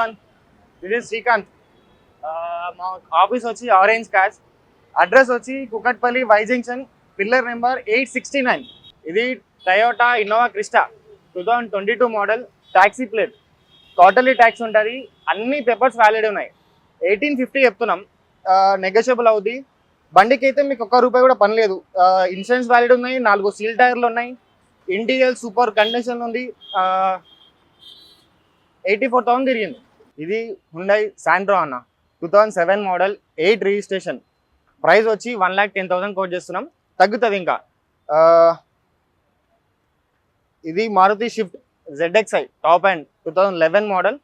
everyone. This is Srikanth. మా office వచ్చి orange cash, address వచ్చి Kukatpally Y junction, pillar number 869. ఇది Toyota Innova Crysta 2022 model, taxi plate, quarterly tax ఉంటుంది, అన్ని papers valid ఉన్నాయి. 1850 చెప్తున్నాం, నెగోషియబుల్ అవుద్ది. బండికి అయితే మీకు ₹1 కూడా పని లేదు. ఇన్సూరెన్స్ వ్యాలిడ్ ఉన్నాయి, 4 సీల్ టైర్లు ఉన్నాయి, ఇంటీరియర్ సూపర్ కండిషన్ ఉంది. 84,000 తిరిగింది. ఇది హుండై శాంట్రో అన్న, 2007 మోడల్, 8 రిజిస్ట్రేషన్. ప్రైస్ వచ్చి 1,10,000 కోట్ చేస్తున్నాం, తగ్గుతుంది ఇంకా. ఇది Maruti Swift ZXi top and 2011 model,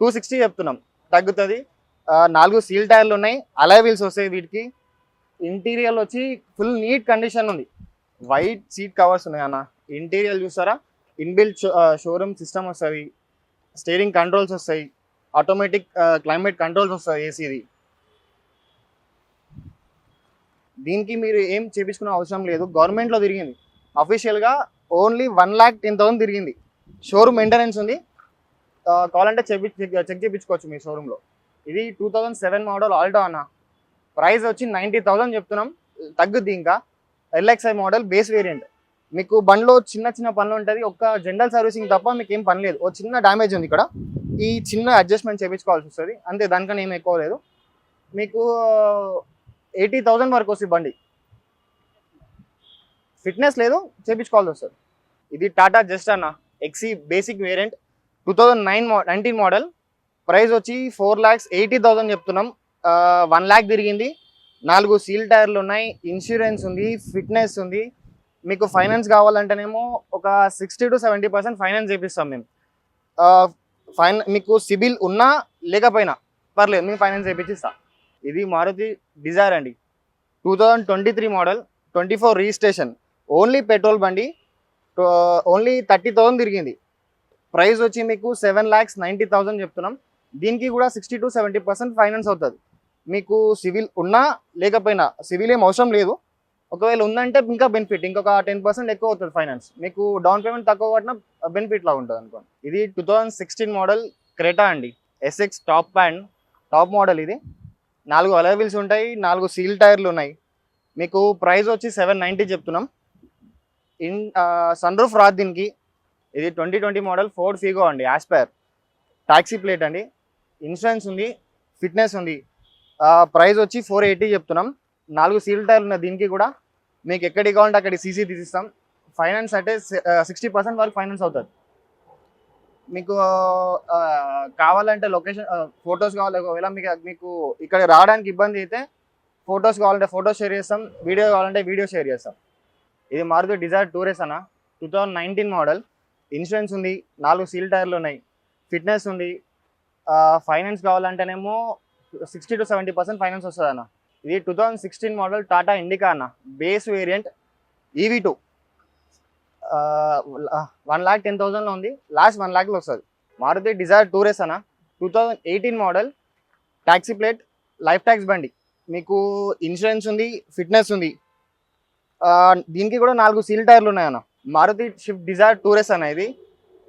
260 చెప్తున్నాం, తగ్గుతుంది. 4 సీల్ టైర్లు ఉన్నాయి, అలాయ్ వీల్స్ వస్తాయి వీటికి. ఇంటీరియర్ వచ్చి ఫుల్ నీట్ కండిషన్ ఉంది, వైట్ సీట్ కవర్స్ ఉన్నాయి అన్న. ఇంటీరియర్ చూస్తారా, ఇన్బిల్ట్ షోరూమ్ సిస్టమ్ వస్తుంది, స్టీరింగ్ కంట్రోల్స్ వస్తాయి, ఆటోమేటిక్ క్లైమేట్ కంట్రోల్స్ వస్తాయి, ఏసీది. దీనికి మీరు ఏం చేయించుకునే అవసరం లేదు, గవర్నమెంట్లో తిరిగింది. అఫీషియల్గా ఓన్లీ 1,10,000 తిరిగింది. షోరూమ్ మెయింటెనెన్స్ ఉంది, కావాలంటే చెక్ చేయించుకోవచ్చు మీ షోరూంలో. ఇది 2007 మోడల్ ఆల్టో అన్న. ప్రైస్ వచ్చి 90,000 చెప్తున్నాం, తగ్గుద్ది ఇంకా. LXi model base variant. మీకు బండ్లో చిన్న చిన్న పనులు ఉంటుంది, ఒక్క జనరల్ సర్వీసింగ్ తప్ప మీకు ఏం పని లేదు. ఓ చిన్న డ్యామేజ్ ఉంది ఇక్కడ, ఈ చిన్న అడ్జస్ట్మెంట్ చేయించుకోవాల్సి వస్తుంది అంతే, దానికన్నా ఏం ఎక్కువ లేదు. మీకు 80,000 వరకు వస్తుంది బండి. ఫిట్నెస్ లేదు, చేయించుకోవాల్సి వస్తుంది. ఇది టాటా జస్ట్ అన్న, XE basic variant, 2019 model. Price వచ్చి 4,80,000 చెప్తున్నాం, 1 lakh తిరిగింది. 4 సీల్ టైర్లు ఉన్నాయి, ఇన్సూరెన్స్ ఉంది, ఫిట్నెస్ ఉంది. మీకు ఫైనాన్స్ కావాలంటేనేమో ఒక 60 to 70% ఫైనాన్స్ చేపిస్తాం మేము. మీకు సిబిల్ ఉన్నా లేకపోయినా పర్లేదు, మేము ఫైనాన్స్ చేయించిస్తాం. ఇది మారుతి డిజైర్ అండి, 2023 మోడల్, 24 రిజిస్ట్రేషన్, ఓన్లీ పెట్రోల్ బండి, ఓన్లీ 30,000 తిరిగింది. ప్రైస్ వచ్చి మీకు 7,90,000 చెప్తున్నాం. దీనికి కూడా 60 to 70% ఫైనాన్స్ అవుతుంది. మీకు సివిల్ ఉన్నా లేకపోయినా, సివిల్ ఏం అవసరం లేదు, ఒకవేళ ఉందంటే ఇంకా బెనిఫిట్, ఇంకొక 10% ఎక్కువ అవుతుంది ఫైనాన్స్. మీకు డౌన్ పేమెంట్ తక్కువ పడినా బెనిఫిట్ లాగా ఉంటుంది అనుకోండి. ఇది 2016 మోడల్ క్రెటా అండి, SX టాప్ మోడల్. ఇది 4 అలాయ్ వీల్స్ ఉంటాయి, 4 సీల్ టైర్లు ఉన్నాయి. మీకు ప్రైస్ వచ్చి 790 చెప్తున్నాం. సన్ రూఫ్ రాదు దీనికి. ఇది 2020 మోడల్ ఫోర్డ్ ఫీగో అండి, యాస్పైర్, టాక్సీ ప్లేట్ అండి, ఇన్సూరెన్స్ ఉంది, ఫిట్నెస్ ఉంది. ప్రైస్ వచ్చి 480 చెప్తున్నాం. 4 సీల్ టైర్లు ఉన్నాయి దీనికి కూడా. మీకు ఎక్కడికి కావాలంటే అక్కడికి సీసీ తీసిస్తాం. ఫైనాన్స్ అంటే 60% వరకు ఫైనాన్స్ అవుతుంది. మీకు కావాలంటే లొకేషన్ ఫొటోస్ కావాలి, ఒకవేళ మీకు ఇక్కడ రావడానికి ఇబ్బంది అయితే ఫొటోస్ కావాలంటే ఫొటోస్ షేర్ చేస్తాం, వీడియో కావాలంటే వీడియో షేర్ చేస్తాం. ఇది మారుతి డిజైర్ టూరేస్ అన్న, 2019 మోడల్, ఇన్సూరెన్స్ ఉంది, 4 సీల్ టైర్లు ఉన్నాయి, ఫిట్నెస్ ఉంది. ఫైనాన్స్ కావాలంటేనేమో 60 to 70% ఫైనాన్స్ వస్తుంది అన్న. ఇది 2016 మోడల్ టాటా ఇండికా అన్న, బేస్ వేరియంట్, EV2, 1,10,000లో ఉంది, లాస్ట్ 1 lakhలో వస్తుంది. మారుతి డిజైర్ టూరేస్ అన్న, 2018 model, taxi plate, life tax బండి. మీకు ఇన్సూరెన్స్ ఉంది, ఫిట్నెస్ ఉంది. దీనికి కూడా 4 సీల్ టైర్లు ఉన్నాయన్న. మారుతి షిఫ్ట్ డిజైర్ టూరేస్ అన్న. ఇది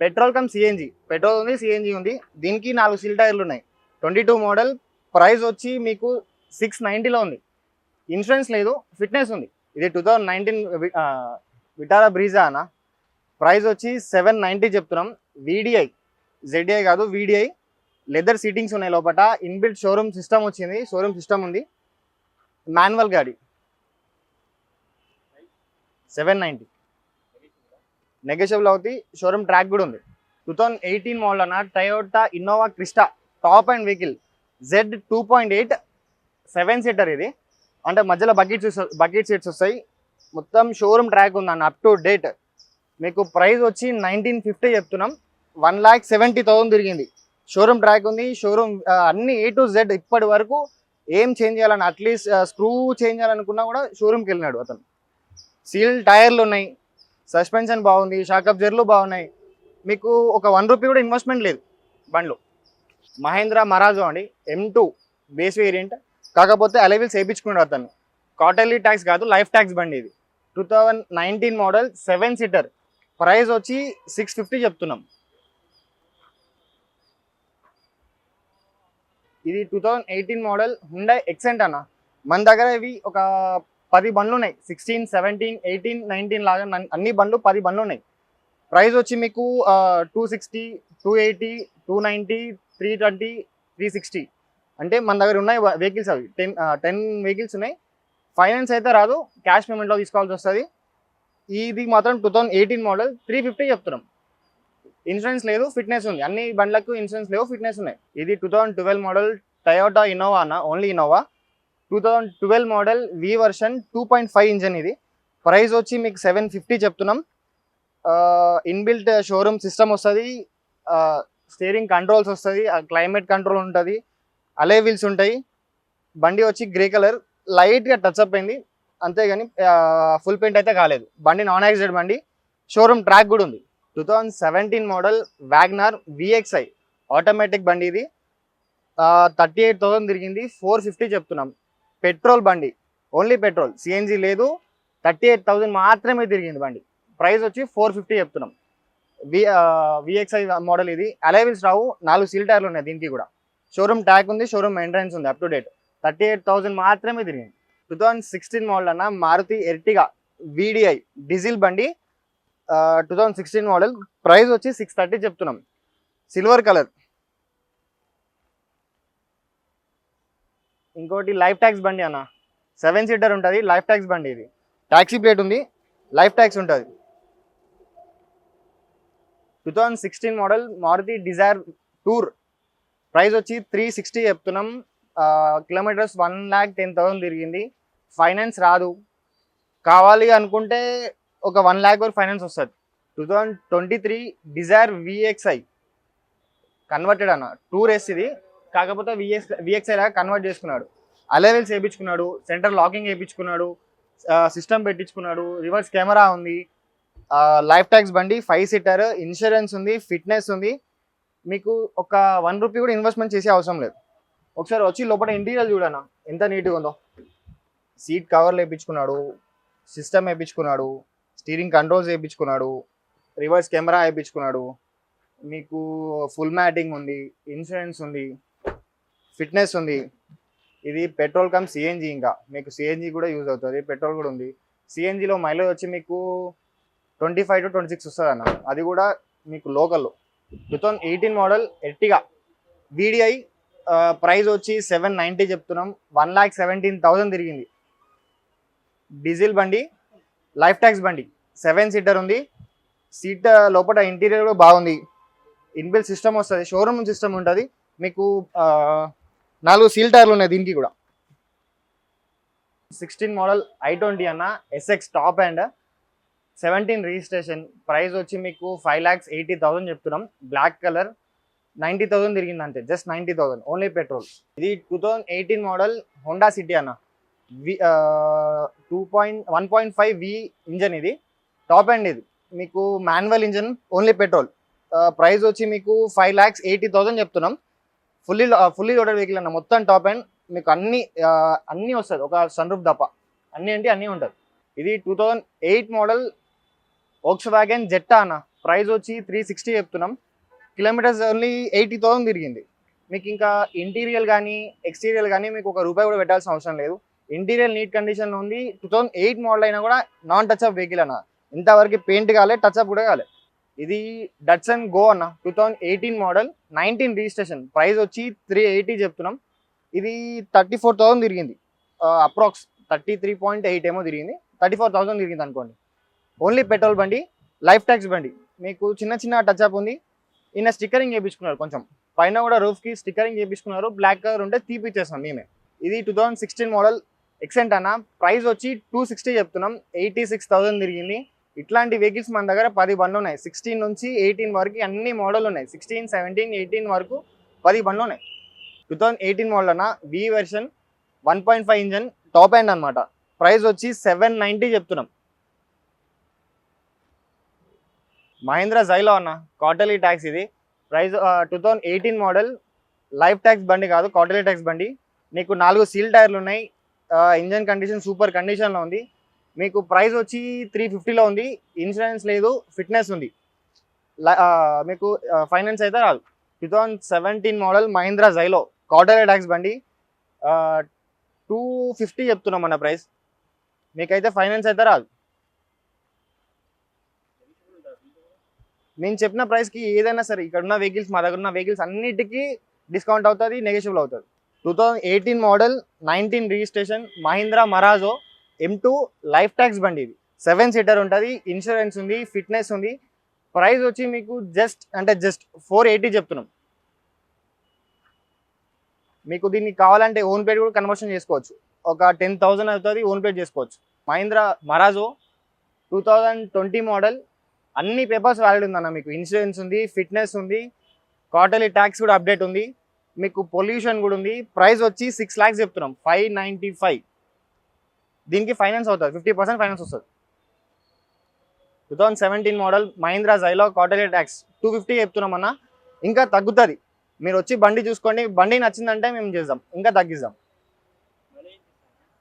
పెట్రోల్ కమ్ CNG, పెట్రోల్ ఉంది, CNG ఉంది. దీనికి 4 సీల్ టైర్లు ఉన్నాయి, 22 మోడల్. ప్రైస్ వచ్చి మీకు 690లో ఉంది, ఇన్సూరెన్స్ లేదు, ఫిట్నెస్ ఉంది. ఇది 2019 విటారా బ్రీజా అన్న. ప్రైస్ వచ్చి 790 చెప్తున్నాం. ZDI కాదు, VDI, లెదర్ సీటింగ్స్ ఉన్నాయి లోపల, ఇన్బిల్ట్ షోరూమ్ సిస్టమ్ వచ్చింది, షోరూమ్ సిస్టమ్ ఉంది, మాన్యువల్ గాడి. 790 నెగోషియబుల్ అవుతుంది, షోరూమ్ ట్రాక్ కూడా ఉంది. 2018 మోడల్ అన్న, Toyota Innova Crysta top and vehicle, Z 2.8 7 seater. ఇది అంటే మధ్యలో బకెట్ సీట్స్ వస్తాయి, మొత్తం షోరూమ్ ట్రాక్ ఉందన్న, అప్ టు డేట్. మీకు ప్రైస్ వచ్చి 1950 చెప్తున్నాం, 1,70,000 తిరిగింది. షోరూమ్ ట్రాక్ ఉంది, షోరూమ్ అన్ని A to Z. ఇప్పటి వరకు ఏం చేంజ్ చేయాలని, అట్లీస్ట్ స్క్రూ చేంజ్ చేయాలనుకున్నా కూడా షోరూమ్కి వెళ్ళినాడు అతను. సీల్ టైర్లు ఉన్నాయి, సస్పెన్షన్ బాగుంది, షాక్ అబ్జర్వర్లు బాగున్నాయి. మీకు ఒక ₹1 కూడా ఇన్వెస్ట్మెంట్ లేదు బండ్లో. మహేంద్ర మరాజో అండి, M2 బేస్ వేరియంట్, కాకపోతే అలాయ్ వీల్స్ వేయించుకున్నాడు అతను. క్వార్టర్లీ ట్యాక్స్ కాదు, లైఫ్ ట్యాక్స్ బండి. ఇది 2019 మోడల్, 7 సీటర్. ప్రైస్ వచ్చి 650 చెప్తున్నాం. ఇది 2018 మోడల్ హుండై ఎక్సెంట్ అన్న. మన దగ్గర ఇవి ఒక 10 బండ్లు ఉన్నాయి. 16, 17, 18, 19 లాగా అన్ని బండ్లు 10 బండ్లు ఉన్నాయి. ప్రైస్ వచ్చి మీకు 260, 280, 290, 320, 360 అంటే మన దగ్గర ఉన్నాయి వెహికల్స్. అవి 10 వెహికల్స్ ఉన్నాయి. ఫైనాన్స్ అయితే రాదు, క్యాష్ పేమెంట్లో తీసుకోవాల్సి వస్తుంది. ఇది మాత్రం 2018 మోడల్ 350 చెప్తున్నాం. ఇన్సూరెన్స్ లేదు, ఫిట్నెస్ ఉంది. అన్ని బండ్లకు ఇన్సూరెన్స్ లేవు, ఫిట్నెస్ ఉన్నాయి. ఇది 2012 మోడల్ టయోటా ఇన్నోవా అన్న, ఓన్లీ ఇన్నోవా. 2012 మోడల్ వి వర్షన్ 2.5 ఇంజన్. ఇది ప్రైస్ వచ్చి మీకు 750 చెప్తున్నాం. ఇన్బిల్ట్ షోరూమ్ సిస్టమ్ వస్తుంది, స్టీరింగ్ కంట్రోల్స్ వస్తుంది, క్లైమేట్ కంట్రోల్ ఉంటుంది, అలే వీల్స్ ఉంటాయి. బండి వచ్చి గ్రే కలర్, లైట్గా టచ్ అప్ అయింది అంతేగాని ఫుల్ పెయింట్ అయితే కాలేదు. బండి నాన్ యాక్సిడెంట్ బండి, షోరూమ్ ట్రాక్ కూడా ఉంది. 2017 మోడల్ వ్యాగనార్ VXi ఆటోమేటిక్ బండి. ఇది 38,000 తిరిగింది, 450 చెప్తున్నాం. పెట్రోల్ బండి, ఓన్లీ పెట్రోల్, సిఎన్జి లేదు. 38,000 మాత్రమే తిరిగింది బండి. ప్రైస్ వచ్చి 450 చెప్తున్నాం. VXi model. ఇది అలైవిల్స్ రావు, 4 సీల్ టైర్లు ఉన్నాయి దీనికి కూడా. షోరూమ్ ట్యాక్ ఉంది, షోరూమ్ మెయింటెనెన్స్ ఉంది, అప్ టు డేట్. 38,000 మాత్రమే తిరిగింది. 2016 మోడల్ అన్న మారుతి ఎర్టిగా VDI డీజిల్ బండి. 2016 మోడల్. ప్రైస్ వచ్చి 630 చెప్తున్నాం. Silver colour. ఇంకోటి లైఫ్ ట్యాక్స్ బండి అన్న, 7 సీటర్ ఉంటుంది, లైఫ్ ట్యాక్స్ బండి. ఇది ట్యాక్సీ ప్లేట్ ఉంది, లైఫ్ ట్యాక్స్ ఉంటుంది. 2016 model Maruti Dzire tour. Price వచ్చి 360 చెప్తున్నాం. కిలోమీటర్స్ 1,10,000 తిరిగింది. ఫైనాన్స్ రాదు, కావాలి అనుకుంటే ఒక 1 lakh వరకు ఫైనాన్స్ వస్తుంది. 2023 డిజైర్ VXi కన్వర్టెడ్ అన్న, టూర్ ఎస్. ఇది కాకపోతే VXi లాగా కన్వర్ట్ చేసుకున్నాడు. అలెవెల్స్ వేయించుకున్నాడు, సెంటర్ లాకింగ్ వేయించుకున్నాడు, సిస్టమ్ పెట్టించుకున్నాడు, రివర్స్ కెమెరా ఉంది. లైఫ్ ట్యాక్స్ బండి, 5 సీటర్, ఇన్సూరెన్స్ ఉంది, ఫిట్నెస్ ఉంది. మీకు ఒక 1 రూపీ కూడా ఇన్వెస్ట్మెంట్ చేసే అవసరం లేదు. ఒకసారి వచ్చి లోపల ఇంటీరియర్ చూడన్నా ఎంత నీట్గా ఉందో. సీట్ కవర్లు వేయించుకున్నాడు, సిస్టమ్ వేయించుకున్నాడు, స్టీరింగ్ కంట్రోల్స్ వేయించుకున్నాడు, రివర్స్ కెమెరా వేయించుకున్నాడు. మీకు ఫుల్ మ్యాటింగ్ ఉంది, ఇన్సూరెన్స్ ఉంది, ఫిట్నెస్ ఉంది. ఇది పెట్రోల్ కమ్ సిఎన్జి. ఇంకా మీకు సిఎన్జి కూడా యూజ్ అవుతుంది, పెట్రోల్ కూడా ఉంది. సిఎన్జిలో మైలేజ్ వచ్చి మీకు 25 to 26 వస్తుంది అన్న, అది కూడా మీకు లోకల్లో. 2018 మోడల్ ఎర్టిగా VDI. ప్రైస్ వచ్చి 790 చెప్తున్నాం. 1,17,000 తిరిగింది. డీజిల్ బండి, లైఫ్ ట్యాక్స్ బండి, 7 సీటర్ ఉంది. సీట్ లోపల ఇంటీరియర్ కూడా బాగుంది. ఇన్బిల్ సిస్టమ్ వస్తుంది, షోరూమ్ సిస్టమ్ ఉంటుంది. మీకు 4 సీల్ టైర్లు ఉన్నాయి దీనికి కూడా. 16 మోడల్ i20 అన్న, SX top and 17 registration. Price వచ్చి మీకు 5,80,000 చెప్తున్నాం. బ్లాక్ కలర్, 90,000 తిరిగింది అంతే, జస్ట్ 90,000, ఓన్లీ పెట్రోల్. ఇది 2018 మోడల్ హోండా సిటీ అన్న, 1.5V ఇంజన్. ఇది టాప్ అండ్. ఇది మీకు manual engine, only petrol. Price వచ్చి మీకు 5,80,000 చెప్తున్నాం. ఫుల్లీ లోడెడ్ వెహికల్ అన్న, మొత్తం టాప్ అండ్. మీకు అన్నీ వస్తుంది, ఒక సన్ రూఫ్ తప్ప. అన్నీ అంటే అన్నీ ఉంటుంది. ఇది 2008 మోడల్ వోక్స్వాగన్ జెట్టా అన్న. ప్రైస్ వచ్చి 360 చెప్తున్నాం. కిలోమీటర్స్ ఓన్లీ 80,000 తిరిగింది. మీకు ఇంకా ఇంటీరియర్ కానీ ఎక్స్టీరియర్ కానీ మీకు ఒక రూపాయి కూడా పెట్టాల్సిన అవసరం లేదు. ఇంటీరియర్ నీట్ కండిషన్లో ఉంది. 2008 మోడల్ అయినా కూడా నాన్ టచ్ అప్ వెహికల్ అన్న, ఇంతవరకు పెయింట్ కాలే, టచ్ అప్ కూడా కాలే. ఇది డట్సన్ గో అన్న, 2018 మోడల్, 19 రిజిస్ట్రేషన్. ప్రైస్ వచ్చి 380 చెప్తున్నాం. ఇది 34,000 తిరిగింది, అప్రాక్స్ 33.8 ఏమో తిరిగింది, 34,000 తిరిగింది అనుకోండి. ఓన్లీ పెట్రోల్ బండి, లైఫ్ ట్యాక్స్ బండి. మీకు చిన్న టచ్ అప్ ఉంది. ఈయన స్టిక్కరింగ్ చేయించుకున్నారు, కొంచెం పైన కూడా రూఫ్కి స్టిక్కరింగ్ చేయించుకున్నారు. బ్లాక్ కలర్ ఉంటే తీపిచ్చేస్తాం మేమే. ఇది 2016 మోడల్ ఎక్సెంట్ అన్న. ప్రైస్ వచ్చి 260 చెప్తున్నాం. 86,000 తిరిగింది. ఇట్లాంటి వెహికల్స్ మన దగ్గర 10 బండ్లు ఉన్నాయి. 16 నుంచి 18 వరకు అన్ని మోడల్ ఉన్నాయి. 16, 17, 18 వరకు 10 బండ్లు ఉన్నాయి. 2018 మోడల్ అన్న, V version, 1.5 engine, top end అనమాట. ప్రైస్ వచ్చి 790 చెప్తున్నాం. మహీంద్రా జైలో అన్న, క్వార్టర్లీ ట్యాక్స్. ఇది ప్రైస్ 2018 మోడల్, లైఫ్ ట్యాక్స్ బండి కాదు, క్వార్టర్లీ ట్యాక్స్ బండి. నీకు 4 సీల్ టైర్లు ఉన్నాయి. ఇంజన్ కండిషన్ సూపర్ కండిషన్లో ఉంది. మీకు ప్రైస్ వచ్చి 350లో ఉంది. ఇన్సూరెన్స్ లేదు, ఫిట్నెస్ ఉంది. మీకు ఫైనాన్స్ అయితే రాదు. 2017 model Mahindra Xylo, quarterly tax బండి 250 చెప్తున్నాం మన ప్రైస్. మీకైతే ఫైనాన్స్ అయితే రాదు. నేను చెప్పిన ప్రైస్కి ఏదైనా సరే ఇక్కడ ఉన్న వెహికల్స్, మా దగ్గర ఉన్న వెహికల్స్ అన్నిటికీ డిస్కౌంట్ అవుతుంది, నెగోషియబుల్ అవుతుంది. 2018 model 19 registration Mahindra Marazzo M2 life tax బండి. ఇది 7 సీటర్ ఉంటుంది, ఇన్సూరెన్స్ ఉంది, ఫిట్నెస్ ఉంది. ప్రైస్ వచ్చి మీకు జస్ట్ 480 చెప్తున్నాం. మీకు దీన్ని కావాలంటే ఓన్ పేడ్ కూడా కన్వర్షన్ చేసుకోవచ్చు. ఒక 10,000 అవుతుంది, ఓన్ పేడ్ చేసుకోవచ్చు. మహీంద్రా మరాజో 2020 మోడల్, అన్ని పేపర్స్ వ్యాలిడ్ ఉందన్న. మీకు ఇన్సూరెన్స్ ఉంది, ఫిట్నెస్ ఉంది, క్వార్టర్లీ ట్యాక్స్ కూడా అప్డేట్ ఉంది, మీకు పొల్యూషన్ కూడా ఉంది. ప్రైస్ వచ్చి 6 lakhs చెప్తున్నాం, 595. దీనికి ఫైనాన్స్ అవుతుంది, 50% ఫైనాన్స్ వస్తుంది. 2017 model Mahindra Xylo quarterly tax 250 చెప్తున్నాం అన్న. ఇంకా తగ్గుతుంది, మీరు వచ్చి బండి చూసుకోండి. బండి నచ్చిందంటే మేము చేద్దాం, ఇంకా తగ్గిద్దాం.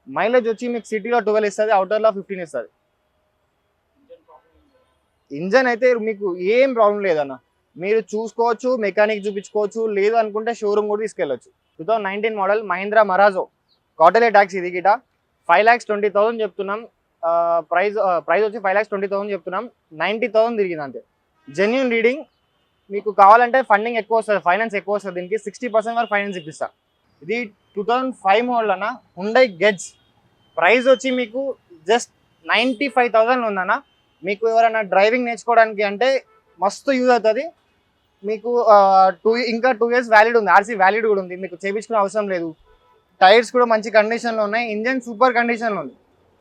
మైలేజ్ వచ్చి మీకు సిటీలో 12 ఇస్తుంది, అవుటర్లో 15 ఇస్తుంది. ఇంజన్ అయితే మీకు ఏం ప్రాబ్లం లేదన్న, మీరు చూసుకోవచ్చు, మెకానిక్ చూపించుకోవచ్చు, లేదు అనుకుంటే షోరూమ్ కూడా తీసుకెళ్ళచ్చు. 2019 model Mahindra Marazzo quarterly tax ఇది గిట 5,20,000 చెప్తున్నాం. ప్రైస్ వచ్చి 5,20,000 చెప్తున్నాం. 90,000 తిరిగింది అంతే. Genuine reading. మీకు కావాలంటే ఫండింగ్ ఎక్కువ వస్తుంది, ఫైనాన్స్ ఎక్కువ వస్తుంది. దీనికి 60% వరకు ఫైనాన్స్ ఇప్పిస్తా. ఇది 2005 మోడల్ అన్న, హుండై గెట్స్. ప్రైస్ వచ్చి మీకు జస్ట్ 95,000 ఉందన్న. మీకు ఎవరైనా డ్రైవింగ్ నేర్చుకోవడానికి అంటే మస్తు యూజ్ అవుతుంది. మీకు ఇంకా 2 years వ్యాలిడ్ ఉంది, ఆర్సీ వ్యాలిడ్ కూడా ఉంది. మీకు చేయించుకునే అవసరం లేదు. టైర్స్ కూడా మంచి కండిషన్లో ఉన్నాయి, ఇంజన్ సూపర్ కండిషన్లో ఉంది.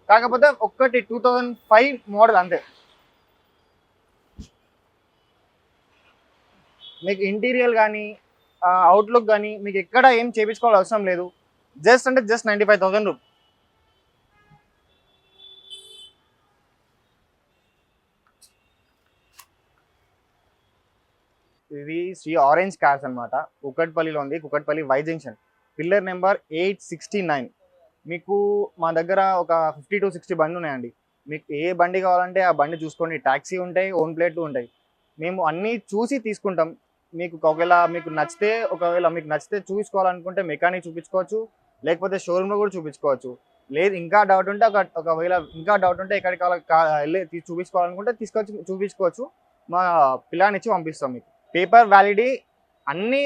కాకపోతే ఒక్కటి 2005 మోడల్ అంతే. మీకు ఇంటీరియర్ కానీ అవుట్లుక్ కానీ మీకు ఎక్కడ ఏం చేయించుకోవాల్సిన అవసరం లేదు. Just 95,000 rupees. ఇది శ్రీ ఆరెంజ్ కార్స్ అనమాట. కుకట్పల్లిలో ఉంది, Kukatpally Y junction, pillar number 869. మీకు మా దగ్గర ఒక 50 to 60 బండి ఉన్నాయండి. మీకు ఏ బండి కావాలంటే ఆ బండి చూసుకోండి. ట్యాక్సీ ఉంటాయి, ఓన్ ప్లేట్లు ఉంటాయి. మేము అన్నీ చూసి తీసుకుంటాం. మీకు ఒకవేళ మీకు నచ్చితే చూపించుకోవాలనుకుంటే మెకానిక్ చూపించుకోవచ్చు, లేకపోతే షోరూమ్లో కూడా చూపించుకోవచ్చు. లేదు ఇంకా డౌట్ ఉంటే ఒకవేళ ఇంకా డౌట్ ఉంటే ఎక్కడికి వెళ్ళి చూపించుకోవాలనుకుంటే తీసుకొచ్చి చూపించుకోవచ్చు. మా పిల్లానిచ్చి పంపిస్తాం. మీకు పేపర్ వ్యాలిడీ అన్నీ,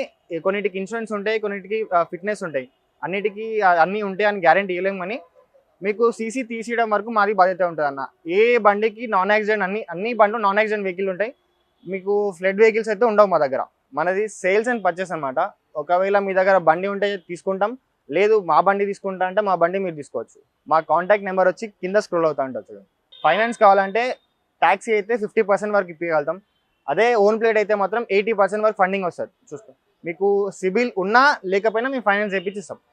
కొన్నిటికి ఇన్సూరెన్స్ ఉంటాయి, కొన్నిటికి ఫిట్నెస్ ఉంటాయి. అన్నిటికీ అన్నీ ఉంటాయి అని గ్యారెంటీ ఇవ్వలేము. కానీ మీకు సీసీ తీసేయడం వరకు మాది బాధ్యత ఉంటుంది అన్న. ఏ బండికి నాన్ యాక్సిడెంట్, అన్ని బండ్లు నాన్ యాక్సిడెంట్ వెహికల్ ఉంటాయి. మీకు ఫ్లడ్ వెహికల్స్ అయితే ఉండవు మా దగ్గర. మనది సేల్స్ అండ్ పర్చేస్ అనమాట. ఒకవేళ మీ దగ్గర బండి ఉంటే తీసుకుంటాం, లేదు మా బండి తీసుకుంటా అంటే మా బండి మీరు తీసుకోవచ్చు. మా కాంటాక్ట్ నెంబర్ వచ్చి కింద స్క్రోల్ అవుతూ ఉంటుంది. ఫైనాన్స్ కావాలంటే ట్యాక్సీ అయితే 50% వరకు ఇప్పగలుగుతాం. అదే ఓన్ ప్లేట్ అయితే మాత్రం 80% వరకు ఫండింగ్ వస్తుంది. చూస్తాం, మీకు సిబిల్ ఉన్నా లేకపోయినా మేము ఫైనాన్స్ చేయించిస్తాం.